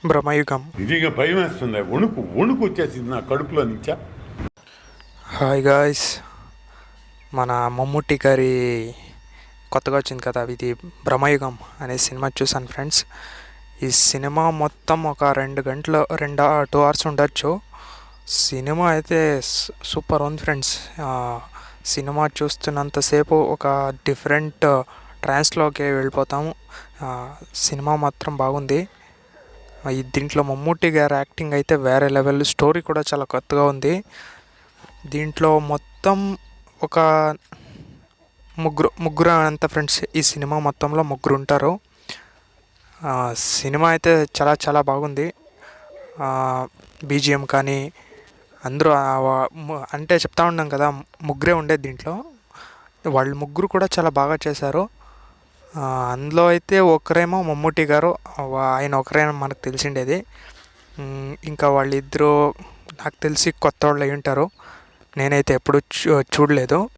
భ్రమయుగం. నిజంగా భయం వేస్తుంది, వణుకు వణుకు వచ్చేసింది నా కడుపులో నుంచా. హాయ్ గాయ్స్, మన మమ్ముట్టి గారి కొత్తగా వచ్చింది కదా ఇది భ్రమయుగం అనే సినిమా చూసాను ఫ్రెండ్స్. ఈ సినిమా మొత్తం ఒక 2 గంటలు 2 2 అవర్స్ ఉండొచ్చు. సినిమా అయితే సూపర్ ఉంది ఫ్రెండ్స్. సినిమా చూస్తున్నంతసేపు ఒక డిఫరెంట్ ట్రాన్స్లోకి వెళ్ళిపోతాము. సినిమా మాత్రం బాగుంది. దీంట్లో మమ్ముట్టి గారి యాక్టింగ్ అయితే వేరే లెవెల్, స్టోరీ కూడా చాలా కొత్తగా ఉంది. దీంట్లో మొత్తం ఒక ముగ్గురు అంత ఫ్రెండ్స్. ఈ సినిమా మొత్తంలో ముగ్గురు ఉంటారు. సినిమా అయితే చాలా చాలా బాగుంది. బీజిఎం కానీ అందరూ అంటే చెప్తా ఉన్నాం కదా, ముగ్గురే ఉండేది దీంట్లో. వాళ్ళు ముగ్గురు కూడా చాలా బాగా చేశారు. అందులో అయితే ఒకరేమో మమ్ముట్టి గారు, ఆయన ఒకరేమో మనకు తెలిసిండేది. ఇంకా వాళ్ళిద్దరూ నాకు తెలిసి కొత్త వాళ్ళు అయి ఉంటారు. నేనైతే ఎప్పుడు చూడలేదు.